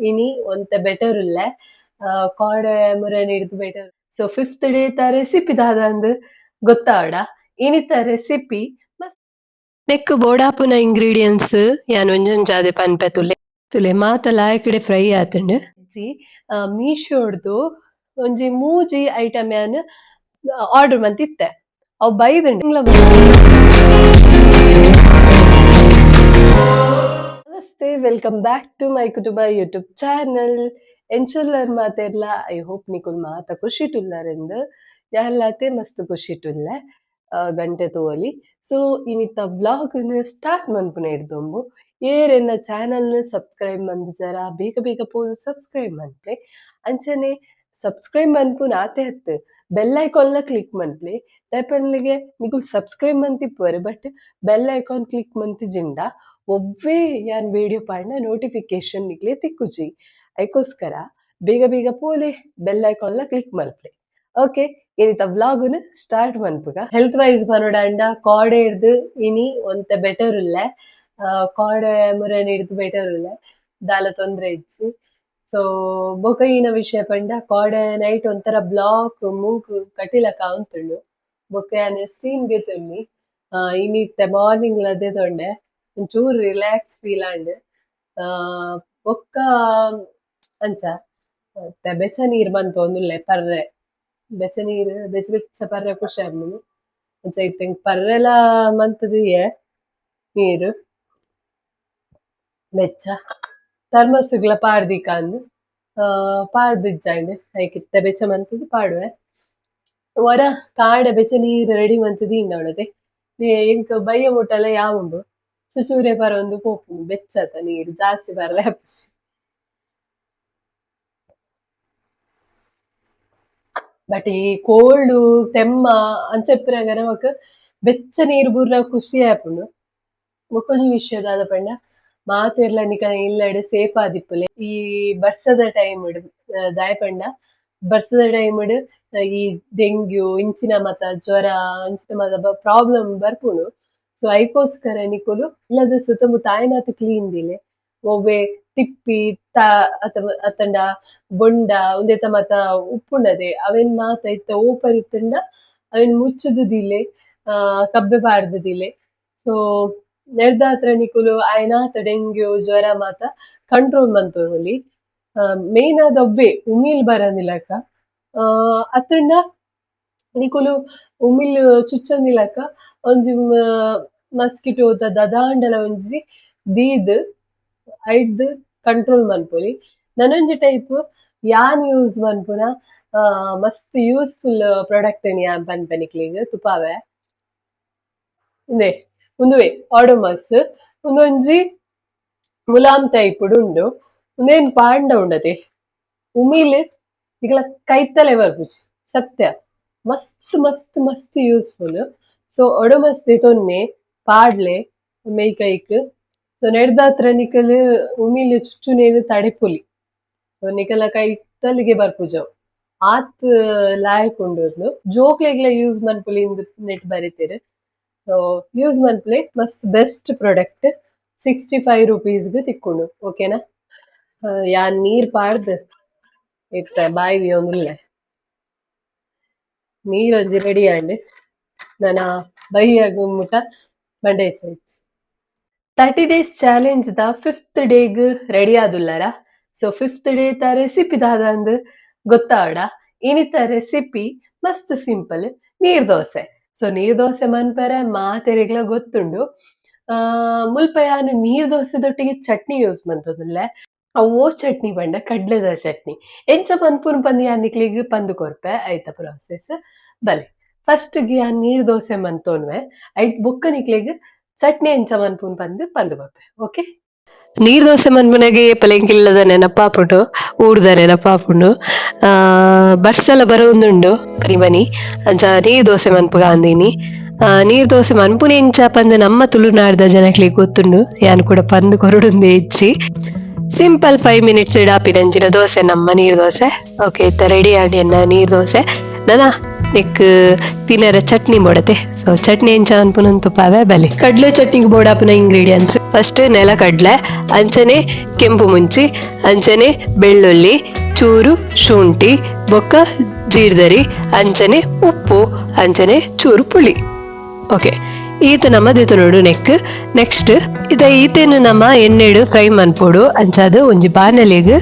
ಇನಿ ಒಂತೆ ಬೆಟರ್ ಇಲ್ಲ ಕಾಡೆ ಮುರೆ ನೀಡಿದ್ ಬೆಟರ್. ಸೊ 5th ಡೇ ತ ರೆಸಿಪಿ ದಾದಂದು ಗೊತ್ತಾವಡ ಇನಿತ ರೆಸಿಪಿ ನೆಕ್ ಬೋಡಾಪುನ ಇಂಗ್ರೀಡಿಯೆಂಟ್ಸ್ ಯಾನ್ ಒಂಜೊಂಜಾದೆ ಪನ್ಪೆ ತುಲೆ ಮಾತ ಲಾಯಕಡೆ ಫ್ರೈ ಆತುಂಡು ಜಿ ಮೀಶೋಡ್ದು ಒಂಜಿ ಮೂಜಿ ಐಟಮ್ ಯಾನ್ ಆರ್ಡರ್ ಮಂತಿತ್ತೆ ಅವು ಬೈದುಂಡು. ನಮಸ್ತೆ, ವೆಲ್ಕಮ್ ಬ್ಯಾಕ್ ಟು ಮೈ ಕುಟುಂಬ ಯೂಟ್ಯೂಬ್ ಚಾನಲ್. ಎಂಚುಲ್ಲರ್ ಮಾತೆರ್ಲ ಐ ಹೋಪ್ ನಿಕುಲ್ ಮಾತ ಖುಷಿಟುಲ್ಲರೆಂದು ಯಾರ್ಲಾತೆ ಮಸ್ತ್ ಖುಷಿಟುಲ್ಲೆ ಗಂಟೆ ತೋಲಿ. ಸೊ ಇನ್ನಿತ್ತ ವ್ಲಾಗ್ ಸ್ಟಾರ್ಟ್ ಮನ್ಪುನ ಇಡ್ದೊಂಬು ಏರೆನ್ನ ಚಾನಲ್ ಸಬ್ಸ್ಕ್ರೈಬ್ ಮಂದಿಜರ ಬೇಗ ಬೇಗ ಪೋದು ಸಬ್ಸ್ಕ್ರೈಬ್ ಮನ್ಪೆ ಅಂಚನೆ ಸಬ್ಸ್ಕ್ರೈಬ್ ಮನ್ಪುನ ಆತೆ ಹತ್ತು ಬೆಲ್ ಐಕಾನ್ನ ಕ್ಲಿಕ್ ಮನ್ಪ್ಲೆ ದಯಪನ್ಲಿಗೆ ನಿಕುಲ್ ಸಬ್ಸ್ಕ್ರೈಬ್ ಮಂತಿಪ್ಪುವರೆ ಬಟ್ ಬೆಲ್ ಐಕಾನ್ ಕ್ಲಿಕ್ ಮಂತಿಜಿಂದ ಒವ್ವೇ ಯಾನ್ ವಿಡಿಯೋ ಪಾಡ್ನ ನೋಟಿಫಿಕೇಶನ್ ನಿಕ್ಲೆ ತಿಕ್ಕುಜಿ ಐಕೋಸ್ಕರ ಬೇಗ ಬೇಗ ಪೋಲೆ ಬೆಲ್ ಐಕಾನ್ಲ ಕ್ಲಿಕ್ ಮಲ್ಪೆ. ಓಕೆ, ಇನಿತ ವ್ಲಾಗುನ ಸ್ಟಾರ್ಟ್ ಮನ್ಪುಗ. ಹೆಲ್ತ್ ವೈಸ್ ಬರೋಡಾಂಡ ಕಾಡೆ ಇರ್ದು ಇನಿ ಒಂತೆ ಬೆಟರ್ ಇಲ್ಲ ಕಾಡೆ ಮುರೆ ನೀಡಿದ್ ಬೆಟರ್ ಇಲ್ಲ ದಾಲ ತೊಂದ್ರೆ ಇಜ್ಜಿ. ಸೊ ಬೊಕ ಈನ ವಿಷಯ ಪಂಡ ಕಾಡೆ ನೈಟ್ ಒಂಥರ ಬ್ಲಾಕ್ ಮೂಗು ಕಟಿಲಕ ಉಂತುಂಡು ಬೊಕ ಯಾನ್ ಸ್ಟೀಮ್ಗೆ ತೊನ್ನಿ ಇನಿತ್ತೆ ಮಾರ್ನಿಂಗ್ ಲದ್ದೆ ತೊಂಡೆ ಒಂಚೂರು ರಿಲ್ಯಾಕ್ಸ್ ಫೀಲ್ ಆಂಡ್ ಬೊಕ್ಕ ಅಂಚ ಬೆಚ್ಚ ನೀರ್ ಬಂತು ಒಂದುಲ್ಲೆ ಪರ್ರೆ ಬೆಚ್ಚ ನೀರು ಬೆಚ್ಚ ಬೆಚ್ಚ ಪರ್ರೆ ಖುಷಿ ಆಗ್ನು ಅಂಚ ಇತ್ತೆಂಗ್ ಪರ್ರೆಲ ಮಂತದಿಯೆ ನೀರು ಬೆಚ್ಚ ಥರ್ಮಸ್ಗ್ಲ ಪಾಡ್ದಿಕಾಂದು ಪಾಡ್ದಿಜ್ಜಾಂಡ್ ಐಕಿತ್ತೆ ಬೆಚ್ಚ ಮಂತದ್ದು ಪಾಡುವೆ ವರ ಕಾಡೆ ಬೆಚ್ಚ ನೀರು ರೆಡಿ ಮಂತದಿ ಇನ್ನವಳದೆ ಎಂಕ್ ಬಯ್ಯ ಮುಟ್ಟಲ್ಲ ಯಾವುಂಡು ಸುಚೂರೆ ಬರೊಂದು ಪೋಪುಂಡು ಬೆಚ್ಚತ ನೀರು ಜಾಸ್ತಿ ಬರಲ ಹಪ್ಪುಸಿ. ಬಟ್ ಈ ಕೋಲ್ಡು ತೆಮ್ಮ ಅಂಚೆಪ್ಪರಾಗ ನಮಕ್ ಬೆಚ್ಚ ನೀರು ಬುರ್ರ ಖುಷಿ ಆಪುಂಡು. ಬೊಕೊಂಜಿ ವಿಷಯದಾದ ಪಂಡ ಮಾತೆರ್ಲ ನಿಕ ಇಲ್ಲಡೆ ಸೇಫ್ ಆದಿಪ್ಪುಲೆ ಈ ಬರ್ಸದ ಟೈಮ್ ದಾಯಪಂಡ ಬರ್ಸದ ಟೈಮ್ ಈ ಡೆಂಗ್ಯೂ ಇಂಚಿನ ಮತ ಜ್ವರ ಇಂಚಿನ ಮತ ಪ್ರಾಬ್ಲಮ್ ಬರ್ಪುಂಡು. ಸೊ ಐಕೋಸ್ಕರ ನಿಕುಲು ಇಲ್ಲದ ಸುತ್ತಮುತ್ತ ಆಯ್ನಾತ್ ಕ್ಲೀನ್ ದಿಲೆ ಒವ್ವೆ ತಿಪ್ಪಿ ಅತ್ತಂಡ ಬೊಂಡ ಉಂದೆತ ಮತ ಉಪ್ಪುಂಡದೆ ಅವೆನ್ ಮಾತ ಇತ್ತ ಓಪರ್ ಇತ್ತಂಡ ಅವೆನ್ ಮುಚ್ಚುದು ದಿಲೆ ಕಬ್ಬೆ ಪಾಡ್ದು ದಿಲೆ. ಸೊ ನೆರ್ದಾತ್ರ ನಿಕುಲು ಆಯ್ನಾತ್ ಡೆಂಗ್ಯೂ ಜ್ವರ ಮಾತ ಕಂಟ್ರೋಲ್ ಮಂತೊಲಿ ಮೇನ್ ಆದ ಒವ್ವೆ ಉಮಿಲ್ ಬರಂದಿಲಕ ಅತ್ತಂಡ ನಿಕುಲು ಉಮಿಲ್ ಚುಚ್ಚಂದಿಲಕ ಒಂಜಿ ಮಸ್ಕಿಟೋದ ದದಾಂಡಲ ಒಂಜಿ ದೀದ್ ಐಡ್ದು ಕಂಟ್ರೋಲ್ ಮನ್ಪೊಲಿ. ನನೊಂಜಿ ಟೈಪ್ ಯಾನ್ ಯೂಸ್ ಮನ್ಪುನ ಮಸ್ತ್ ಯೂಸ್ಫುಲ್ ಪ್ರಾಡಕ್ಟ್ ಯಾನ್ ಪನ್ಪೆನಿಕ್ಲಿಗ್ ತುಪಾವೆ ಉಂದುವೆ ಆಡೋಮಸ್ ಉಂದೊಂಜಿ ಮುಲಾಮ್ ಟೈಪ್ ಉಂಡು ಉಂದೇನ್ ಪಾಂಡ ಉಂಡತೆ ಉಮಿಲ್ ನಿಕಲ ಕೈತಲೆ ಬರ್ಪುಜಿ ಸತ್ಯ ಮಸ್ತ್ ಮಸ್ತ್ ಮಸ್ತ್ ಯೂಸ್ಫುಲ್. ಸೊ ಒಡಮಸ್ ತೊನ್ನೆ ಪಾಡ್ಲೆ ಮೇಯ್ಕೈಕ್ ಸೊ ನೆಡ್ದಾತ್ರ ನಿಕಲ್ ಉಮಿಲ್ ಚುಚ್ಚುನೇನು ತಡೆಪುಲಿ ಸೊ ನಿಕಲ ಕೈತಲಿಗೆ ಬರ್ಪುಜವು ಆತ್ ಲಾಯಕ್ ಉಂಡು ಜೋಕ್ಲೆಗ್ಲ ಯೂಸ್ ಮನ್ಪುಲಿ ನೆಟ್ ಬರಿತೇರು. ಸೊ ಯೂಸ್ ಮನ್ಪುಲೆ ಮಸ್ತ್ ಬೆಸ್ಟ್ ಪ್ರಾಡಕ್ಟ್ 65 ರೂಪೀಸ್ಗೆ ತಿಕ್ಕೊಂಡು ಓಕೆನಾ. ಯಾನ್ ನೀರ್ ಪಾಡ್ದು ಇತ್ತ ಬಾಯಿಗೆ ಒಂದುಲ್ಲೆ ನೀರೊಂಜಿ ರೆಡಿ ಆಂಡ್ ನನ್ನ ಬೈಯಾಗ ಮುಟ ಬಂಡೆ 30 days ಚಾಲೆಂಜ್ ದ 5th ಡೇಗ್ ರೆಡಿ ಆದುಲ್ಲರ. ಸೊ 5th ಡೇ ತ ರೆಸಿಪಿ ದಾದಂದು ಗೊತ್ತಾವಡ ಇನಿತ ರೆಸಿಪಿ ಮಸ್ತ್ ಸಿಂಪಲ್ ನೀರ್ ದೋಸೆ. ಸೊ ನೀರ್ ದೋಸೆ ಮನ್ಪರೆ ಮಾತೆರೆಗ್ಲ ಗೊತ್ತುಂಡು ಮುಲ್ಪ ಯಾನ್ ನೀರ್ ದೋಸೆದೊಟ್ಟಿಗೆ ಚಟ್ನಿ ಯೂಸ್ ಮಂತೊಂದುಲ್ಲೆ ಅವೋ ಚಟ್ನಿ ಪಂಡ ಕಡ್ಲೆದ ಚಟ್ನಿ ಎಂಚ ಪನ್ಪುನ್ ಪಂದ್ ಯಾನಿಕ್ಲಿಗ್ ಪಂದು ಕೊರ್ಪೆ ಐತ ಪ್ರಾಸೆಸ್ ಬಲೆ. ಫಸ್ಟ್ ಗೆ ಯಾನ್ ನೀರ್ ದೋಸೆ ಮಂತೋನ್ವೆ ಐಟ್ ಬೊಕ್ಕ ನಿಕ್ಲಿಗ್ ಚಟ್ನಿ ಎಂಚ ಮನ್ಪುನ್ ಪಂದು ಬರ್ಪೆ. ಓಕೆ, ನೀರ್ ದೋಸೆ ಮನ್ಪುನಗೆ ಪಲೆಂಕಿಲ್ಲದ ನೆನಪಾಪುಂಡು ಊಡ್ದ ನೆನಪಾಪುಂಡು ಬರ್ಸಲ ಬರೋಂದುಂಡು ಬನಿ ಬನಿ ಅಂಚ ನೀರ್ ದೋಸೆ ಮನ್ಪುಗ ಅಂದಿನಿ. ನೀರ್ ದೋಸೆ ಮನ್ಪುನ ಎಂಚ ಪಂದ್ ನಮ್ಮ ತುಳುನಾಡ್ದ ಜನಕ್ಲಿಗ್ ಗೊತ್ತುಂಡು ಯಾನ್ ಕೂಡ ಪಂದ್ ಕೊರಡುಂದೆ ಇಜ್ಜಿ ಸಿಂಪಲ್ 5 minutes ಇಡಾಪಿನಂಚಿನ ದೋಸೆ ನಮ್ಮ ನೀರ್ ದೋಸೆ. ಓಕೆ ಇತ್ತ ರೆಡಿ ಆಡಿ ಅನ್ನ ನೀರ್ ದೋಸೆ ನನ ನೆಕ್ ತಿನ್ನರ ಚಟ್ನಿ ಬೋಡತೆ. ಸೊ ಚಟ್ನಿ ಎಂಚ ಅನ್ಪುನಂತು ಪಾವೆ ಬಲೆ ಕಡ್ಲೆ ಚಟ್ನಿಗೆ ಬೋಡಾಪುನ ಇಂಗ್ರೀಡಿಯೆಂಟ್ಸ್ ಫಸ್ಟ್ ನೆಲ ಕಡ್ಲೆ ಅಂಚನೆ ಕೆಂಪು ಮುಂಚಿ ಅಂಚನೆ ಬೆಳ್ಳುಳ್ಳಿ ಚೂರು ಶುಂಠಿ ಬೊಕ್ಕ ಜೀರ್ದರಿ ಅಂಚನೆ ಉಪ್ಪು ಅಂಚನೆ ಚೂರು ಪುಳಿ. ಓಕೆ ಈತ ನಮ್ಮ ನೋಡು ನೆಕ್ಸ್ಟ್ ಇದ ಈತೇನು ನಮ್ಮ ಎಣ್ಣೆಡು ಫ್ರೈ ಮನ್ಪೋಡು ಅಂಚಾದು ಒಂಜಿ ಬಾಣಲೆಗ್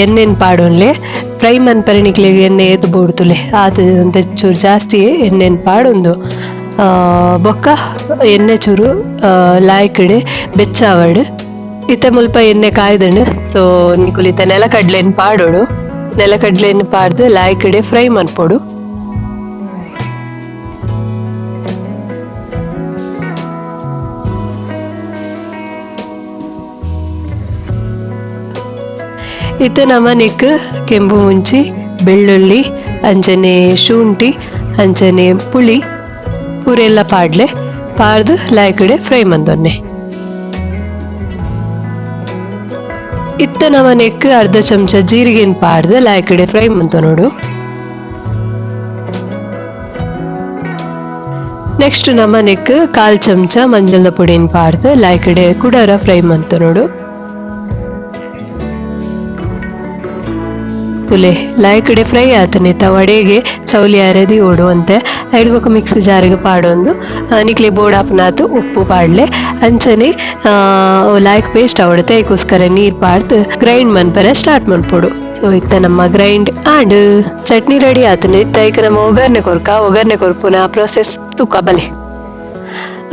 ಎಣ್ಣೆನ್ ಪಾಡೋನ್ಲೆ ಫ್ರೈ ಮನ್ಪರಣಿಕ್ಲೆಗ್ ಎಣ್ಣೆ ಏತು ಬೋಡ್ತುಲೆ ಆತ ಚೂರು ಜಾಸ್ತಿ ಎಣ್ಣೆನ್ ಪಾಡೊಂದು ಬೊಕ್ಕ ಎಣ್ಣೆ ಚೂರು ಲಾಯ್ಕಡೆ ಬೆಚ್ಚಾವಡು ಇತ್ತ ಮುಲ್ಪ ಎಣ್ಣೆ ಕಾಯ್ದಂಡು. So ನಿಕುಲಿತ ನೆಲಕಡ್ಲೆನ್ ಪಾಡೋಡು ನೆಲಕಡ್ಲೆನ್ ಪಾಡ್ದು ಲಾಯ್ಕಡೆ fry ಮನ್ಪೋಡು. ಇತ್ತೆ ನಮ್ಮ ನೆಕ್ ಕೆಂಪು ಮುಂಚಿ ಬೆಳ್ಳುಳ್ಳಿ ಅಂಚನೆ ಶುಂಠಿ ಅಂಚನೆ ಪುಳಿ ಪೂರೆಲ್ಲ ಪಾಡ್ಲೆ ಪಾಡ್ದು ಲಾಯ್ಕಡೆ ಫ್ರೈ ಮಂದೊನ್ನೆ. ಇತ್ತ ನಮ್ಮ ನೆಕ್ ಅರ್ಧ ಚಮಚ ಜೀರಿಗೆನ್ ಪಾಡ್ದು ಲಾಯ್ಕಡೆ ಫ್ರೈ ಮಂತೊನೋಡು. ನೆಕ್ಸ್ಟ್ ನಮ್ಮ ನೆಕ್ 1/4 ಚಮಚ ಮಂಜಲ್ದ ಪುಡಿನ್ ಪಾಡ್ದು ಲಾಯ್ಕಡೆ ಕುಡರ ಫ್ರೈ ಮಂತೊನೋಡು. ಪುಲೆ ಲಾಯ್ಕಡೆ ಫ್ರೈ ಆತನಿತ್ತ ವಡೆಗೆ ಚೌಲಿ ಅರೆದಿ ಓಡುವಂತೆ ಐಡ್ಬೊಕ ಮಿಕ್ಸ್ ಜಾರಿಗೆ ಪಾಡೊಂದು ನಿಕ್ಲೆ ಬೋಡಾಪನಾತು ಉಪ್ಪು ಪಾಡ್ಲೆ ಅಂಚನೆ ಲಾಯ್ಕ್ ಪೇಸ್ಟ್ ಆವಡತೆ ಅದಕ್ಕೋಸ್ಕರ ನೀರು ಪಾಡ್ದು ಗ್ರೈಂಡ್ ಮನ್ಪರೆ ಸ್ಟಾರ್ಟ್ ಮನ್ಪೊಡು. ಸೊ ಇತ್ತ ನಮ್ಮ ಗ್ರೈಂಡ್ ಆಂಡ್ ಚಟ್ನಿ ರೆಡಿ ಆತನ ಇತ್ತ ಈಗ ನಮ್ಮ ಒಗ್ಗರಣೆ ಕೊರ್ಪುನ ಪ್ರೊಸೆಸ್ ತುಕ ಬಲೆ.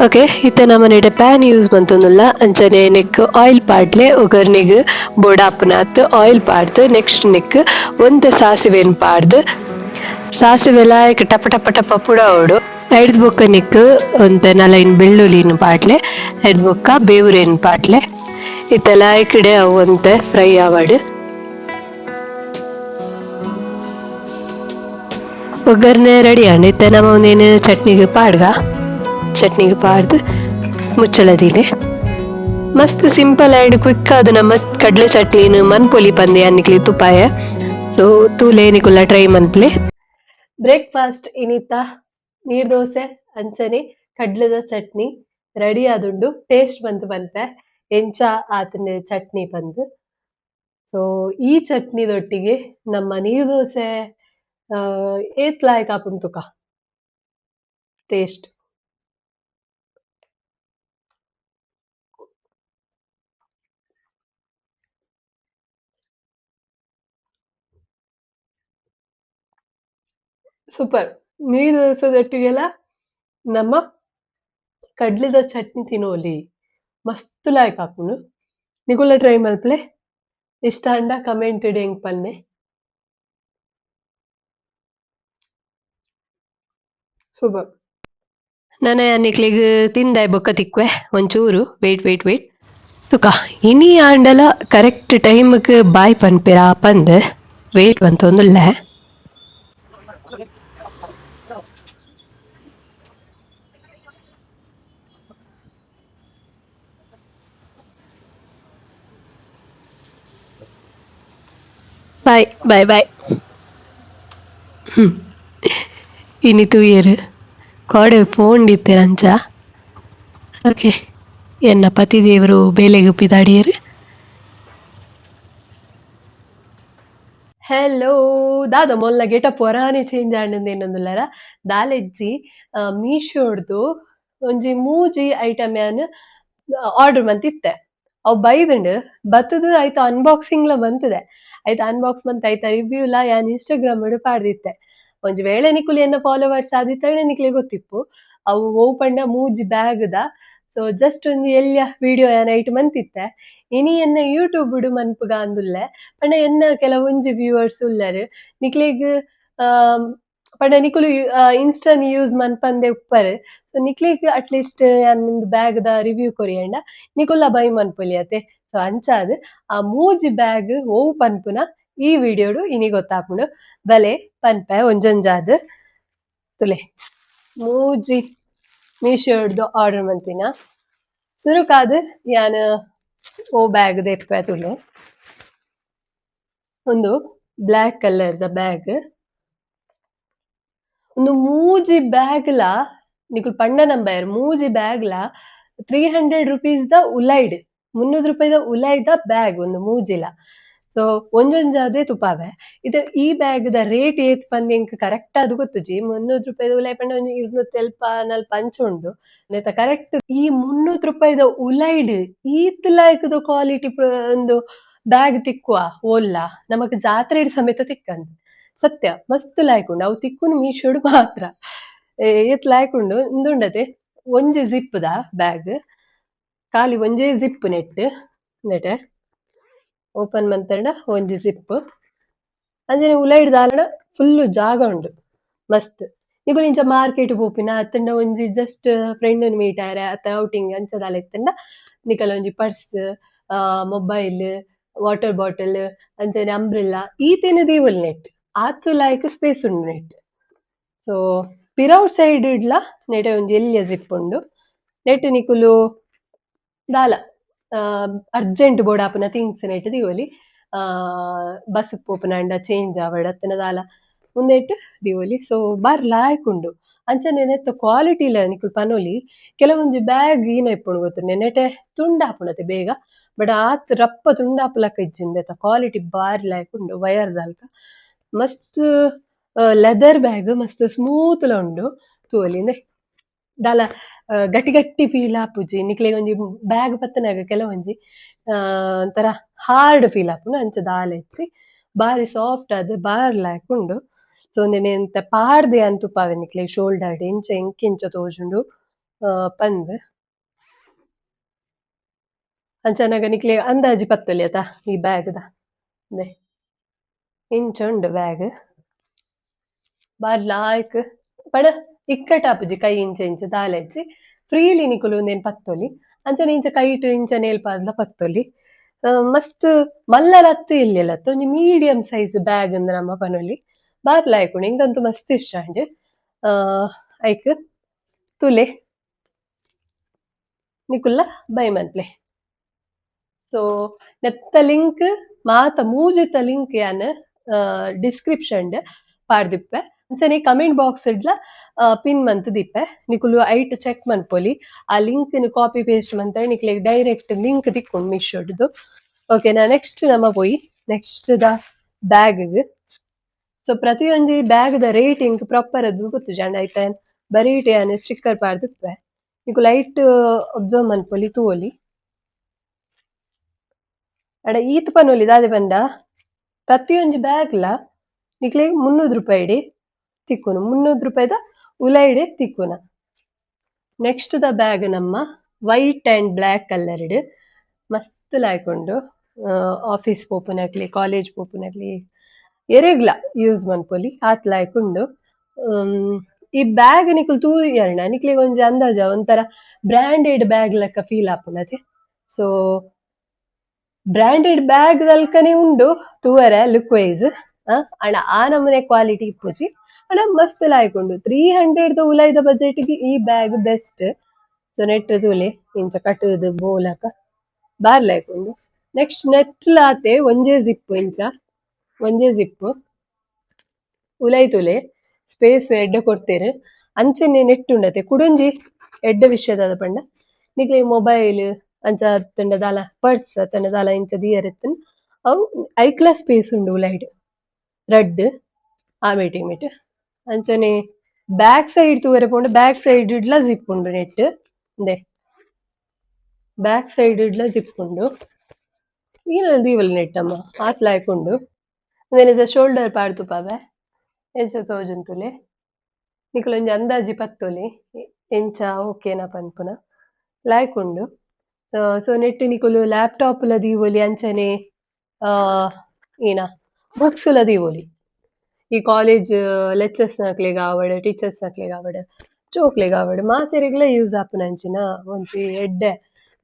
ಓಕೆ ಇತ್ತ ನಮ್ಮ ನೆಡೆ ಪ್ಯಾನ್ ಯೂಸ್ ಮಂತೊಂದುಲ್ಲ ಅಂಚನೆ ನೆಕ್ ಆಯಿಲ್ ಪಾಡ್ಲೆ ಒಗ್ಗರ್ನೆಗ್ ಬೋಡಾಪುನಾತ್ ಆಯಿಲ್ ಪಾಡ್ದು ನೆಕ್ಸ್ಟ್ ನೆಕ್ ಒಂತೆ ಸಾಸಿವೆನ್ ಪಾಡ್ದು ಸಾಸಿವೆ ಲಾಯ್ಕ್ ಟಪ ಟಪ ಟಪ ಪುಡವೋಡು ಐಡ್ದು ಬೊಕ್ಕ ನೆಕ್ ಒಂತೆ ನಲೈನ್ ಬೆಳ್ಳುಳ್ಳಿನ ಪಾಡ್ಲೆ ಐಡ್ ಬೊಕ್ಕ ಬೇವುರೇನ್ ಪಾಡ್ಲೆ ಇತ್ತ ಲಾಯ್ಕಡೆ ಅವು ಒಂತೆ ಫ್ರೈ ಆವಡು. ಒಗ್ಗರಣೆ ರೆಡಿ ಆಂಡ್ ಇತ್ತ ನಮ್ಮ ಒಂದೇನು ಚಟ್ನಿಗೆ ಪಾಡ್ದು ಮುಚ್ಚಳದಿಲೆ ಮಸ್ತ್ ಸಿಂಪಲ್ ಆ್ಯಂಡ್ ಕ್ವಿಕ್ ಆದ ನಮ್ಮ ಕಡ್ಲೆ ಚಟ್ನಿನ ಮನ್ಪೊಲಿ ಪಂದೆ ಅನ್ನಿಕ್ಲಿ ತುಪಾಯ. ಸೊ ತೂಲೆ ನಿಕುಲ್ಲ ಟ್ರೈ ಮನ್ಪ್ಲೆ. ಬ್ರೇಕ್ಫಾಸ್ಟ್ ಇನಿತ ನೀರ್ ದೋಸೆ ಅಂಚನೆ ಕಡ್ಲೆದ ಚಟ್ನಿ ರೆಡಿ ಆದುಂಡು ಟೇಸ್ಟ್ ಬಂತು ಪನ್ಪೆ ಎಂಚ ಆತನ ಚಟ್ನಿ ಬಂದು. ಸೊ ಈ ಚಟ್ನಿದೊಟ್ಟಿಗೆ ನಮ್ಮ ನೀರು ದೋಸೆ ಏತ್ ಲಾಯ್ಕ್ ಆಪುಂಡು ತುಕ ಟೇಸ್ಟ್. ಸೂಪರ್. ನೀರು ದೋಸೆದೊಟ್ಟಿಗೆಲ್ಲ ನಮ್ಮ ಕಡ್ಲೆದ ಚಟ್ನಿ ತಿನ್ನೋಲಿ ಮಸ್ತ್ ಲಾಯ್ಕ್ ಆಪುಂಡು. ನಿಕುಲ್ಲ ಟ್ರೈ ಮಲ್ಪಲೆ ಇಷ್ಟ ಅಂಡ ಕಮೆಂಟ್ ಇಡಿ ಹೆಂಗ್ ಪನ್ನೆ. ಸೂಪರ್. ನನ್ನ ಅನ್ನಿಕ್ಲಿಗ್ ತಿಂದಾಯ್ ಬೊಕ್ಕ ತಿಕ್ವೆ ಒಂಚೂರು ವೇಟ್ ತುಕ ಇನಿ ಆಂಡಲ ಕರೆಕ್ಟ್ ಟೈಮ್ಗ್ ಬಾಯ್ ಪನ್ಪೆರ ಪಂದ್ ವೇಟ್ ಬಂತೊಂದುಲ್ಲೆ. ಬಾಯ್ ಇನಿ ತೂಯರು ಕೋಡೆ ಫೋನ್ ದಿತ್ತೆರಂಚ. ಓಕೆ ಎನ್ನ ಪತಿ ದೇವರು ಬೇಲೆಗೆ ಪಿದಾಡಿಯರು. ಹೆಲೋ ದಾದ ಮೊಲ್ಲ ಗೆಟಪ್ ವರಾನಿ ಚೇಂಜ್ ಆಂಡಂದೇನೊಂದುಲ್ಲರ ದಾಲೆಜ್ಜಿ ಮೀಶೋಡ್ದು ಒಂಜಿ ಮೂಜಿ ಐಟಮ್ ಯಾನ್ ಆರ್ಡರ್ ಮಂತಿತ್ತೆ. ಅವು ಬೈದುಂಡು ಬತ್ತದು ಐತ ಅನ್ಬಾಕ್ಸಿಂಗ್ಲ ಬಂತದೆ ಐತ ಅನ್ಬಾಕ್ಸ್ ಮಂತ್ ಐತ ರಿವ್ಯೂಲ ಯಾನ್ ಇನ್ಸ್ಟಾಗ್ರಾಮ್ ಪಾಡ್ದಿತ್ತೆ. ಒಂಜಿ ವೇಳೆ ನಿಕುಲು ಎನ್ನ ಫಾಲೋವರ್ಸ್ ಆದಿತ್ತಂಡ ನಿಕ್ಲೆ ಗೊತ್ತಿಪ್ಪು ಅವು ಓ ಪಂಡ ಮೂಜಿ ಬ್ಯಾಗ್ದ. ಸೊ ಜಸ್ಟ್ ಒಂಜಿ ಎಲ್ಯ ವಿಡಿಯೋ ಯಾನ್ ಐಟ್ ಮಂತಿತ್ತೆ ಇನಿ ಎನ್ನ ಯೂಟ್ಯೂಬ್ ಮನ್ಪುಗ ಅಂದುಲ್ಲೆ ಪಂಡ ಎನ್ನ ಕೆಲವೊಂಜಿ ವ್ಯೂವರ್ಸ್ ಉಲ್ಲರ್ ನಿಕ್ಲೆಗ್ ಪಂಡ ನಿಕುಲು ಇನ್ಸ್ಟಾನ್ ಯೂಸ್ ಮನ್ಪಂದೆ ಉಪ್ಪರ್. ಸೊ ನಿಕ್ಲೆಗ್ ಅಟ್ಲೀಸ್ಟ್ ಯಾನ್ ಬ್ಯಾಗ್ದ ರಿವ್ಯೂ ಕೊರಿಯಂಡ ನಿಕುಲ್ಲ ಬೈ ಮನ್ಪೊಲಿಯತೆ. ಸೊ ಅಂಚಾದ್ ಆ ಮೂಜಿ ಬ್ಯಾಗ್ ಓವು ಪನ್ಪುನ ಈ ವಿಡಿಯೋಡು ಇನಿ ಗೊತ್ತಾಪುಂಡು ಬಲೆ ಪನ್ಪೆ ಒಂಜೊಂಜಾದ್ ತುಲೆ ಮೂಜಿ ಮೀಶೋಡ್ದು ಆರ್ಡರ್ ಮಂತಿನ. ಸುರುಕಾದ್ ಯಾನ್ ಓ ಬ್ಯಾಗ್ ದೆಪ್ಪೆ ತುಲೆ ಒಂದು ಬ್ಲ್ಯಾಕ್ ಕಲರ್ದ ಬ್ಯಾಗ್ ಒಂದು ಮೂಜಿ ಬ್ಯಾಗ್‌ಲ ನಿಕುಲು ಪಂಡ ನಂಬಾಯರ್ ಮೂಜಿ ಬ್ಯಾಗ್‌ಲ 300 ರುಪೀಸ್‌ದ ಉಲೈಡ್ ₹300 ಉಲೈದ ಬ್ಯಾಗ್ ಒಂದು ಮೂಜಿಲ. ಸೊ ಒಂಜೊಂಜಾದೆ ತುಪಾವೆ. ಇದು ಈ ಬ್ಯಾಗ್‌ದ ರೇಟ್ ಏತ್ ಪಂದ್ ಎಂಕ್ ಕರೆಕ್ಟ್ ಆದ್ ಗೊತ್ತುಜಿ. ₹300 ಉಲೈ ಪಂಡ ಒಂಜಿ 200 ಎಲ್ಪ ನಲ್ಪ ಅಂಚ ಉಂಡು. ನೆತ ಕರೆಕ್ಟ್ ಈ ₹300 ಉಲೈಡ್ ಈತ್ ಲಾಯ್ಕುದ ಕ್ವಾಲಿಟಿ ಒಂದು ಬ್ಯಾಗ್ ತಿಕ್ಕುವ ಓಲ್ಲ ನಮಕ್ ಜಾತ್ರೆಡ್ ಸಮೇತ ತಿಕ್ಕಂದ್. ಸತ್ಯ ಮಸ್ತ್ ಲಾಯ್ಕುಂಡು ಅವು ತಿಕ್ಕುನು ಮೀಶೋಡು ಮಾತ್ರ. ಏತ್ ಲಾಯ್ಕುಂಡು ಉಂದುಂಡತೆ ಒಂಜಿ ಜಿಪ್‌ದ ಬ್ಯಾಗ್ ಖಾಲಿ ಒಂಜೇ ಜಿಪ್ ನೆಟ್ ನೆಟೆ ಓಪನ್ ಮಂತಂಡ ಒಂಜಿ ಜಿಪ್ ಅಂಚನೆ ಉಲೈಡ್ ದಾಲಡ ಫುಲ್ಲು ಜಾಗ ಉಂಡು ಮಸ್ತ್. ನಿಕುಲು ಇಂಚ ಮಾರ್ಕೆಟ್ ಪೋಪಿನ ಅತ್ತಂಡ ಒಂಜಿ ಜಸ್ಟ್ ಫ್ರೆಂಡ್ ಮೀಟ್ ಆರೆ ಅತ್ತ ಔಟಿಂಗ್ ಅಂಚದಾಲ ಇತ್ತಂಡ ನಿಕಲ ಒಂಜಿ ಪರ್ಸ್ ಮೊಬೈಲ್ ವಾಟರ್ ಬಾಟಲ್ ಅಂಚನೆ ಅಂಬ್ರೆಲ್ಲಾ ಈತೆನೆ ದೀವೊಲಿ ನೆಟ್ ಆತ್ ಲಾಯ್ಕ್ ಸ್ಪೇಸ್ ಉಂಡು ನೆಟ್. ಸೊ ಪಿರವುಡ್ ಸೈಡ್ ಇಡ್ಲ ನೆಟೆ ಒಂಜಿ ಎಲ್ಯ ಜಿಪ್ ಉಂಡು ನೆಟ್ ನಿಕುಲು ದಾಲ ಅರ್ಜೆಂಟ್ ಬೋಡಾಪುನ ಥಿಂಗ್ಸ್ ನೆಟ್ ದಿವೊಲಿ ಬಸ್‌ಕ್ ಪೋಪುನಂಡ ಚೇಂಜ್ ಆವಡ್ ಅತ್ತನ ದಾಲ ಉಂದೆಟ್ ದಿವೊಲಿ. ಸೊ ಬಾರಿ ಲಾಯ್ಕುಂಡು ಅಂಚನೆ ನೆತ್ತ ಕ್ವಾಲಿಟಿಲ ನಿಕುಲು ಪನೊಲಿ ಕೆಲವೊಂಜಿ ಬ್ಯಾಗ್ ಈನ ಇಪ್ಪುಂಡು ಗೊತ್ತುಂಡೆ ನೆಟೆ ತುಂಡಾಪುಣತೆ ಬೇಗ ಬಟ್ ಆತ್ ರಪ್ಪ ತುಂಡಾಪುಲಕ ಇಜ್ಜಿಂದು ನೆತ್ತ ಕ್ವಾಲಿಟಿ ಬಾರಿ ಲಾಯ್ಕುಂಡು ವಯರ್ ದಾಲ್ಕ ಮಸ್ತ್ ಲೆದರ್ ಬ್ಯಾಗ್ ಮಸ್ತ್ ಸ್ಮೂತ್‌ಲ ಉಂಡು ತೂವೊಲಿ ದಾಲ ಗಟ್ಟಿ ಗಟ್ಟಿ ಫೀಲ್ ಆಪುಜಿ ನಿಕ್ಲೆಗ್ ಒಂಜಿ ಬ್ಯಾಗ್ ಪತ್ತನಾಗ ಕೆಲವೊಂಜಿ ಒಂಥರ ಹಾರ್ಡ್ ಫೀಲ್ ಆಪುಂಡು ಅಂಚ ದಾಲ ಇಜ್ಜಿ ಬಾರಿ ಸಾಫ್ಟ್ ಆದ್ ಬಾರಿ ಲಾಯ್ಕುಂಡು. ಸೊ ಉಂದೆನೆ ಎಂತ ಪಾಡ್ದೆ ಅಂದ್ ತುಪಾವೆ ನಿಕ್ಲೆಗ್ ಶೋಲ್ಡರ್ಡ್ ಇಂಚ ಎಂಕಿಂಚ ತೋಜುಂಡು ಪಂದ್ ಅಂಚನಾಗ ನಿಕ್ಲೆಗ್ ಅಂದಾಜಿ ಪತ್ತೊಲಿ ಆತ ಈ ಬ್ಯಾಗ್‌ದ ಇಂಚ ಉಂಡು ಬ್ಯಾಗ್ ಬಾರಿ ಲಾಯ್ಕ್ ಪಂಡ ಇಕ್ಕಟ್ ಆಪುಜಿ ಕೈ ಇಂಚ ಇಂಚ ದಾಲ ಇಜ್ಜಿ ಫ್ರೀಲಿ ನಿಕುಲು ಉಂದೆನ್ ಪತ್ತೊಲಿ ಅಂಚನೆ ಇಂಚ ಕೈಟ್ ಇಂಚ ನೇಲ್ಪಾದ್ಲ ಪತ್ತೊಲಿ. ಮಸ್ತ್ ಮಲ್ಲಲತ್ತು ಇಲ್ಲೆಲತ್ತು ಒಂಜಿ ಮೀಡಿಯಂ ಸೈಜ್ ಬ್ಯಾಗ್ ಅಂದ್ ನಮ ಪನೊಲಿ ಬಾರಿ ಲಾಯ್ಕುಂಡು ಎಂಕಂತೂ ಮಸ್ತ್ ಇಷ್ಟ ಅಂಡ್ ಐಕ್ ತುಲೆ ನಿಕುಲ್ಲ ಬೈ ಮನ್ಪ್ಲೆ. ಸೊ ನೆತ್ತ ಲಿಂಕ್ ಮಾತ ಮೂಜಿತ ಲಿಂಕ್ ಯಾನ್ ಡಿಸ್ಕ್ರಿಪ್ಷನ್ ಪಾಡ್ದಿಪ್ಪೆ ಅಂಚನೆ ಕಮೆಂಟ್ ಬಾಕ್ಸ್ ಇಡ್ಲ ಪಿನ್ ಮಂತ್ ದಿಪ್ಪೆ ನಿಕುಲು ಐಟ್ ಚೆಕ್ ಮನ್ಪೊಲಿ ಆ ಲಿಂಕ್ ಕಾಪಿ ಪೇಸ್ಟ್ ಮಂತ ನಿಕ್ಲೆಗ್ ಡೈರೆಕ್ಟ್ ಲಿಂಕ್ ತಿಕ್ಕೊಂಡು ಮೀಶೋಡ್ದು. ಓಕೆನಾ ನೆಕ್ಸ್ಟ್ ನಮ ಪೋಯಿ ನೆಕ್ಸ್ಟ್ ದ ಬ್ಯಾಗ್. ಸೊ ಪ್ರತಿಯೊಂದು ಬ್ಯಾಗ್ ದ ರೇಟ್ ಇಂಕ್ ಪ್ರಾಪರ್ ಅದು ಗೊತ್ತು ಜಂಡ ಐತೆ ಬರೀಟ್ ಯಾನ್ ಸ್ಟಿಕ್ಕರ್ ಪಾಡ್ದಿಪ್ಪೆ ನಿಕು ಲೈಟ್ ಒಬ್ಸರ್ವ್ ಮನ್ಪೊಲಿ ತೂವೊಲಿ ಅಡ ಈತ್ ಪನೊಲಿ ದಾದೆ ಪಂಡ ಪ್ರತಿಯೊಂಜಿ ಬ್ಯಾಗ್ಲ ನಿಕ್ಲೆಗ್ ₹300 ತಿಕ್ಕುನು ₹300 ಉಲೈಡೆ ತಿಕ್ಕುನ. ನೆಕ್ಸ್ಟ್ ದ ಬ್ಯಾಗ್ ನಮ್ಮ ವೈಟ್ ಅಂಡ್ ಬ್ಲ್ಯಾಕ್ ಕಲರ್ಡ್ ಮಸ್ತ್ ಲಾಯ್ಕುಂಡು ಆಫೀಸ್ ಪೋಪುನಕ್ಲಿ ಕಾಲೇಜ್ ಪೋಪುನಕ್ಲಿ ಎರೆಗ್ಲ ಯೂಸ್ ಮನ್ಪೊಲಿ ಆತ್ ಲಾಯ್ಕುಂಡು. ಈ ಬ್ಯಾಗ್ ನಿಕುಲು ತೂಯರ್ನ ನಿಕ್ಲೆಗ್ ಒಂಜಿ ಅಂದಾಜ ಒಂಥರ ಬ್ರಾಂಡೆಡ್ ಬ್ಯಾಗ್ ಲೆಕ್ಕ ಫೀಲ್ ಆಪುನತೆ. ಸೊ ಬ್ರಾಂಡೆಡ್ ಬ್ಯಾಗ್ ದಲ್ಕನೆ ಉಂಡು ತೂವರೆ ಲುಕ್ ವೈಸ್ ಅಣ್ಣ ಆ ನಮೂನೆ ಕ್ವಾಲಿಟಿ ಇಪ್ಪುಜಿ ಅಣ್ಣ ಮಸ್ತ್ ಲಾಯ್ಕುಂಡು 300 ಉಲೈದ ಬಜೆಟ್ಗೆ ಈ ಬ್ಯಾಗ್ ಬೆಸ್ಟ್. ಸೊ ನೆಟ್ ತೂಲೆ ಇಂಚ ಕಟ್ಟುದು ಬೋಲಕ ಬಾರಿ ಲಾಯ್ಕುಂಡು. ನೆಕ್ಸ್ಟ್ ನೆಟ್ ಲಾತೆ ಒಂಜೇ ಜಿಪ್ ಇಂಚ ಒಂಜೇ ಜಿಪ್ ಉಲೈ ತುಲೆ ಸ್ಪೇಸ್ ಎಡ್ಡೆ ಕೊಡ್ತೇರು ಅಂಚನೆ ನೆಟ್ ಉಂಡತೆ ಕುಡೊಂಜಿ ಎಡ್ಡೆ ವಿಷಯದ ಪಂಡ ನಿಕ್ಲೆ ಮೊಬೈಲ್ ಅಂಚ ಅತ್ತಂಡ ದಾಲ ಪರ್ಸ್ ಅತ್ತಂಡ ದಾಲ ಇಂಚ ದಿಯರ್ ಎತ್ತನ್ ಅವು ಐಕ್ಲ ಸ್ಪೇಸ್ ಉಂಡು ಉಲೈಡ್ ರಡ್ ಆ ಮೀಟಿಂಗ್ ಅಂಚನೆ ಬ್ಯಾಕ್ ಸೈಡ್ ತೂವರೆ ಪೋಂಡ ಬ್ಯಾಕ್ ಸೈಡ್ ಇಡ್ಲ ಜಿಪ್ ಉಂಡು ನೆಟ್ ದೆ ಬ್ಯಾಕ್ ಸೈಡ್ ಇಡ್ಲ ಜಿಪ್ ಉಂಡು ಈನ ದೀವಲ್ ನೆಟ್ ಅಮ್ಮ ಆತ್ ಲಾಯ್ಕುಂಡು. ಶೋಲ್ಡರ್ ಪಾಡ್ದು ಪಾವೆ ಎಂಚ ತೋಜುಂತುಲೆ ನಿಕುಲೊಂಜಿ ಅಂದಾಜಿ ಪತ್ತೊಲಿ ಎಂಚ ಓಕೆನಾ ಪನ್ಪುನ ಲಾಯ್ಕುಂಡು. ಸೊ ನೆಟ್ ನಿಕುಲು ಲ್ಯಾಪ್ಟಾಪ್ ಲ ದೀವೊಲಿ ಅಂಚನೆ ಏನ ಬುಕ್ಸ್ ಲ ದೀವೊಲಿ ಈ ಕಾಲೇಜ್ ಲೆಕ್ಚರ್ಸ್ ನಕ್ಲೆಗ್ ಆವಡ್ ಟೀಚರ್ಸ್ ನಕ್ಲೆಗ್ ಆವಡ್ ಚೋಕ್ಲೆಗ್ ಆವಡ್ ಮಾತೆರೆಗ್ಲ ಯೂಸ್ ಆಪುನಂಚಿನ ಒಂಜಿ ಎಡ್ಡೆ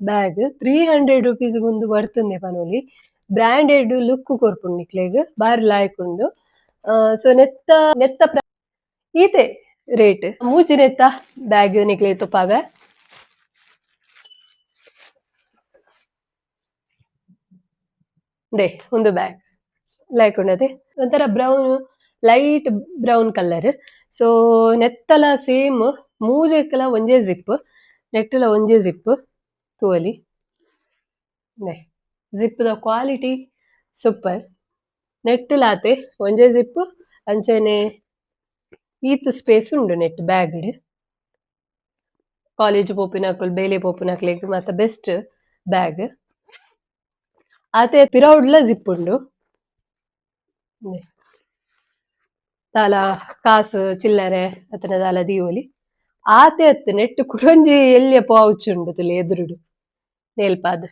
ಬ್ಯಾಗ್ 300 ರುಪೀಸ್ ಒಂದು ಬರ್ತುಂದೆ ಪನೊಲಿ ಬ್ರಾಂಡೆಡ್ ಲುಕ್ ಕೊರ್ಪುಂಡು ನಿಕ್ಲೆಗ್ ಬಾರಿ ಲಾಯ್ಕುಂಡು. ಸೊ ನೆತ್ತ ನೆತ್ತ ಈತೆ ರೇಟ್ ಮೂಜಿ ನೆತ್ತ ಬ್ಯಾಗ್ ನಿಕ್ಲೆಗ್ ತುಪ್ಪಾವೆ ದೇ ಒಂದು ಬ್ಯಾಗ್ ಲೈಕ್ ಉಂಡತೆ ಒಂಥರ brown light brown colour so ನೆತ್ತಲ ಸೇಮ್ ಮೂಜೆಕ್ಕಲ ಒಂಜೇ ಜಿಪ್ ನೆಟ್ಟಲ ಒಂಜೇ ಜಿಪ್ ತೂವಲಿ ಜಿಪ್ ದ ಕ್ವಾಲಿಟಿ ಸೂಪರ್ ನೆಟ್ಟಲಾತೆ ಒಂಜೇ ಜಿಪ್ ಅಂಚನೆ ಈತ್ ಸ್ಪೇಸ್ ಉಂಡು ನೆಟ್ ಬ್ಯಾಗ್ ಕಾಲೇಜ್ ಪೋಪಿನಕುಲ್ ಬೇಲೆ ಪೋಪಿನಕ್ಲೆಗ್ ಮಾತ ಬೆಸ್ಟ್ ಬ್ಯಾಗ್ ಆತೆ ಪಿರವುಡ್ಲ ಜಿಪ್ ಉಂಡು ದಾಲ ಕಾಸು ಚಿಲ್ಲರೆ ಅತನ ದಾಲ ದೀವೊಲಿ ಆತೆ ಅತ್ತು ನೆಟ್ ಕುಡೊಂಜಿ ಎಲ್ಯ ಪೌಚ್ ಉಂಡು ತುಲೆ ಎದುರುಡು ನೇಲ್ಪಾದ್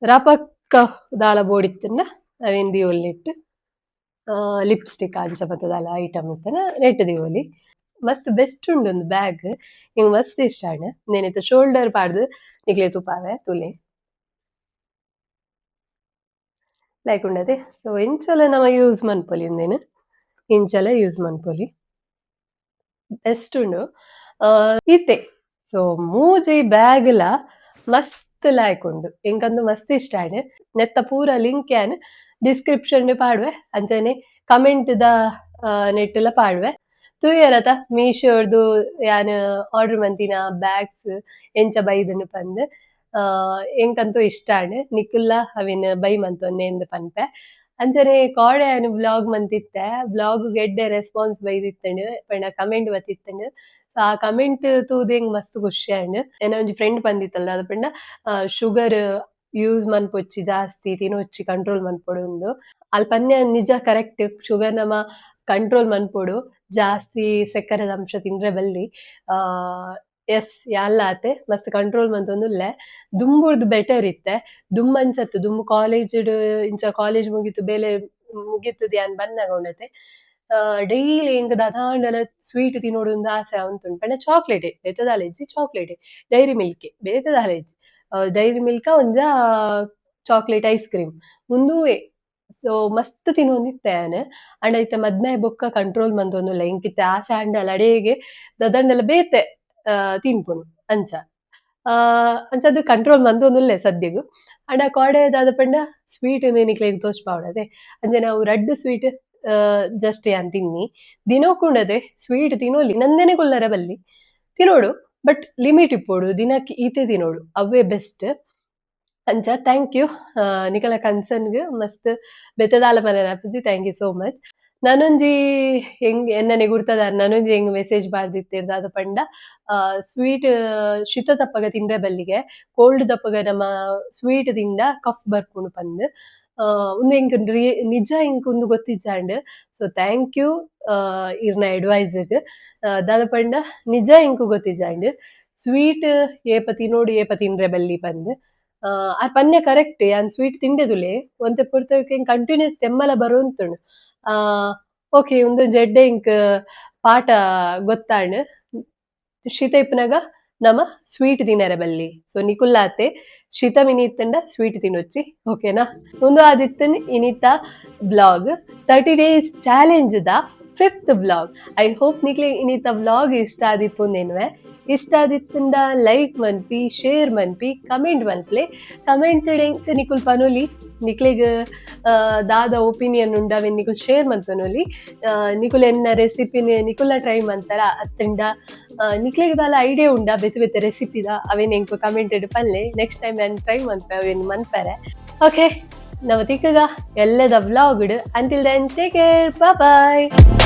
ರಪಕ್ಕ ದಾಲ ಬೋಡಿತ್ತಂಡ ಅವೇನ್ ದೀವೊಲಿ ನೆಟ್ ಲಿಪ್ಸ್ಟಿಕ್ ಅಂಚ ಬತ್ತ ದಾಲ ಐಟಮ್ ಇತ್ತನ ನೆಟ್ ದೀವೊಲಿ ಮಸ್ತ್ ಬೆಸ್ಟ್ ಉಂಡು ಒಂದು ಬ್ಯಾಗ್ ಹಿಂಗ್ ಮಸ್ತ್ ಇಷ್ಟ ನೇನೈತೆ ಶೋಲ್ಡರ್ ಪಾಡ್ದು ನಿಕ್ಲೆ ತುಪಾವೆ ತುಲೆ ಲೈಕ್ ಉಂಡದೆ ಸೊ ಇಂಚಲ ನಮ ಯೂಸ್ ಮನ್ಪೊಲಿ ಉಂದೇನು ಇಂಚಲ ಯೂಸ್ ಮನ್ಪೊಲಿ ಬೆಸ್ಟ್ ಉಂಡು ಇತ್ತೆ ಸೊ ಮೂಜಿ ಬ್ಯಾಗ್ಲ ಮಸ್ತ್ ಲಾಯ್ಕ್ ಉಂಡು ಎಂಕಂದು ಮಸ್ತ್ ಇಷ್ಟ ನೆತ್ತ ಪೂರ ಲಿಂಕ್ ಯಾನ್ ಡಿಸ್ಕ್ರಿಪ್ಷನ್ ಪಾಡ್ವೆ ಅಂಚನೆ ಕಮೆಂಟ್ ದ ನೆಟ್ಲ ಪಾಡ್ವೆ ತೂಯರತ ಮೀಶೋರ್ದು ಯಾನ್ ಆರ್ಡರ್ ಮಂತಿನ ಬ್ಯಾಗ್ಸ್ ಎಂಚ ಬೈದನು ಪಂದ್ ಎಂಕಂತೂ ಇಷ್ಟ ನಿಕುಲ್ಲ ಅವಿನ್ ಬೈ ಮಂತೊನ್ನೆ ಎಂದು ಪನ್ಪೆ ಅಂಚನೆ ಕಾಡೆ ಅನು ವ್ಲಾಗ್ ಮಂತಿತ್ತೆ ವ್ಲಾಗ್ ಗೆಡ್ಡೆ ರೆಸ್ಪಾನ್ಸ್ ಬೈದಿತ್ತಂಡು ಪಂಡ ಕಮೆಂಟ್ ಬತ್ತಿತ್ತಂಡು ಆ ಕಮೆಂಟ್ ತೂದೆಂಗ್ ಮಸ್ತ್ ಖುಷಿ ಏನ ಒಂಜಿ ಫ್ರೆಂಡ್ ಬಂದಿತ್ತಲ್ಲ ಅದು ಪಂಡ ಶುಗರ್ ಯೂಸ್ ಮನ್ಪೊಚ್ಚಿ ಜಾಸ್ತಿ ತಿನೊಚ್ಚಿ ಕಂಟ್ರೋಲ್ ಮನ್ಪೊಡು ಉಂದು ಅಲ್ಪ ಪನ್ಯ ನಿಜ ಕರೆಕ್ಟ್ ಶುಗರ್ ನಮ ಕಂಟ್ರೋಲ್ ಮನ್ಪೊಡು ಜಾಸ್ತಿ ಸಕ್ಕರೆದ ಅಂಶ ತಿಂದ್ರೆ ಬಲ್ಲಿ ಎಸ್ ಯಾನ್ಲಾತೆ ಮಸ್ತ್ ಕಂಟ್ರೋಲ್ ಮಂತೊಂದುಲ್ಲೆ ದುಂಬುರ್ದು ಬೆಟರ್ ಇತ್ತೆ ದುಮ್ಮಂಚತ್ತು ದುಂಬು ಕಾಲೇಜ್ ಇಂಚ ಕಾಲೇಜ್ ಮುಗಿತು ಬೇಲೆ ಮುಗಿತು ಧ್ಯಾನ್ ಬನ್ನಾಗ ಉಂಡತೆ ಡೈಲಿ ಎಂಕ್ ದಾದಾಂಡಲ ಸ್ವೀಟ್ ತಿನ್ನೋಡು ಒಂದು ಆಸೆ ಉಂಟು ಪಂಡ ಚಾಕ್ಲೇಟ್ ಬೇತದಾಲೆಜ್ಜಿ ಚಾಕ್ಲೇಟ್ ಡೈರಿ ಮಿಲ್ಕ್ ಬೇತದಾಲೆಜ್ಜಿ ಡೈರಿ ಮಿಲ್ಕ ಒಂಜ ಚಾಕ್ಲೇಟ್ ಐಸ್ ಕ್ರೀಮ್ ಮುಂದೂವೆ ಸೊ ಮಸ್ತ್ ತಿನ್ನೊಂದಿತ್ತೆ ಅಂಡ್ ಐತೆ ಮದ್ಮೆ ಬೊಕ್ಕ ಕಂಟ್ರೋಲ್ ಮಂತೊಂದುಲ್ಲ ಎಂಕಿತ್ತೆ ಆಸೆ ಅಂಡಲ ಅಡೇಗೆ ದದಂಡಲ ಬೇತೆ ತಿನ್ಪುನು ಅಂಚ ಅಂಚದು ಕಂಟ್ರೋಲ್ ಮಂತೊಂದುಲ್ಲೆ ಸದ್ಯಗು ಅಂಡ ಕಾಡೆ ದಾದ ಪಂಡ ಸ್ವೀಟ್ ನಿಕ್ಲೆಗ್ ತೋಚ್ಪಾವಡದೆ ಅಂಚೆ ನಾವು ರಡ್ಡ್ ಸ್ವೀಟ್ ಜಸ್ಟ್ ಯಾನ್ ತಿನ್ನಿ ದಿನಕ್ಕುಂಡದೆ ಸ್ವೀಟ್ ತಿನ್ನೋಲಿ ನಂದೆನೆ ಕೊಲ್ಲರ ಬಲ್ಲಿ ತಿನ್ನೋಡು ಬಟ್ ಲಿಮಿಟ್ ಇಪ್ಪೋಡು ದಿನಕ್ಕೆ ಈತೆ ತಿನ್ನೋಡು ಅವೇ ಬೆಸ್ಟ್ ಅಂಚ ಥ್ಯಾಂಕ್ ಯು ನಿಕಲ ಕನ್ಸರ್ನ್ಗ್ ಮಸ್ತ್ ಬೆತ್ತದಾಲ ಮನೆ ಥ್ಯಾಂಕ್ ಯು ಸೋ ಮಚ್ ನಾನೊಂಜಿ ಹೆಂಗ್ ಎನ್ನನೆ ಗುರ್ತದಾರ್ ನಾನೊಂಜಿ ಹೆಂಗ್ ಮೆಸೇಜ್ ಬಾರ್ದಿತ್ತಿರ್ದ ಅದ ಪಂಡ ಸ್ವೀಟ್ ಶಿತ ತಪ್ಪಗ ತಿಂದ್ರೆ ಬಲ್ಲಿಗೆ ಕೋಲ್ಡ್ ತಪ್ಪಗ ನಮ್ಮ ಸ್ವೀಟ್ ತಿಂಡ ಕಫ್ ಬರ್ಪುಂಡು ಪಂದ್ ಒಂದು ಎಂಕ್ ನಿಜ ಎಂಕ್ ಒಂದು ಗೊತ್ತಿಜ್ಜಾಂಡ್ ಸೊ ಥ್ಯಾಂಕ್ ಯು ಇರ್ನ ಅಡ್ವೈಸ್ಗ್ ದಾದ ಪಂಡ ನಿಜ ಎಂಕ್ ಗೊತ್ತಿಜ್ಜಾಂಡ್ ಸ್ವೀಟ್ ಏಪ ತಿನ್ನೋಡು ಏಪ ತಿಂದ್ರೆ ಬಲ್ಲಿ ಪಂದ್ ಆ ಪನ್ಯ ಕರೆಕ್ಟ್ ಯಾನ್ ಸ್ವೀಟ್ ತಿಂಡೆದುಲೆ ಒಂತೆ ಪುರ್ತಕ್ಕೆ ಕಂಟಿನ್ಯೂಸ್ ತೆಮ್ಮಲ ಬರುಂತುಂಡು ಓಕೆ ಒಂದು ಜಡ್ಡೆ ಇಂಕ್ ಪಾಠ ಗೊತ್ತಾಂಡ್ ಶೀತ ಇಪ್ಪನಾಗ ನಮ ಸ್ವೀಟ್ ತಿನ್ನರೆ ಬಲ್ಲಿ ಸೊ ನಿಕುಲ್ಲಾತೆ ಶೀತ ಮಿನಿತ್ತಂಡ ಸ್ವೀಟ್ ತಿನ್ನೊಚ್ಚಿ ಓಕೆನಾ ಒಂದು ಆದಿತ್ತನ್ ಇನಿತ ಬ್ಲಾಗ್ 30 days ಚಾಲೆಂಜ್ ದ 5th ಬ್ಲಾಗ್ ಐ ಹೋಪ್ ನಿಕ್ಲೆ ಇನಿತ ಬ್ಲಾಗ್ ಇಷ್ಟ ಆದಿಪ್ಪುಂದೇನುವೆ ಇಷ್ಟ ಆದಿತ್ತಂಡ ಲೈಕ್ ಮನ್ಪಿ ಶೇರ್ ಮನ್ಪಿ ಕಮೆಂಟ್ ಮನ್ಪ್ಲೆ ಕಮೆಂಟೆಡ್ ಎಂಕ್ ನಿಕುಲ್ ಪನೊಲಿ ನಿಕ್ಲೆಗ್ ದಾದ ಒಪಿನಿಯನ್ ಉಂಡ ಅವೆನ್ ನಿಕುಲ್ ಶೇರ್ ಮಂತೊನೊಲಿ ನಿಕುಲ್ ಎನ್ನ ರೆಸಿಪಿನ ನಿಕುಲ್ನ ಟ್ರೈ ಮಂತರ ಅತ್ತಂಡ ನಿಕ್ಲೆಗ್ ದಾಲ ಐಡಿಯಾ ಉಂಡ ಬೆತೆ ಬೆತೆ ರೆಸಿಪಿದ ಅವೆನ್ ಎಂಕ್ ಕಮೆಂಟೆಡ್ ಪಲ್ಲೆ ನೆಕ್ಸ್ಟ್ ಟೈಮ್ ನಾನು ಟ್ರೈ ಮನ್ಪೆ ಅವೆನ್ ಮನ್ಪರೆ ಓಕೆ ನವ ತಿಕ್ಕಗ ಎಲ್ಲದ ವ್ಲಾಗ್ಡ್ ಅಂಟಿಲ್ ದೆನ್ ಟೇಕ್ ಕೇರ್ ಬಾಯ್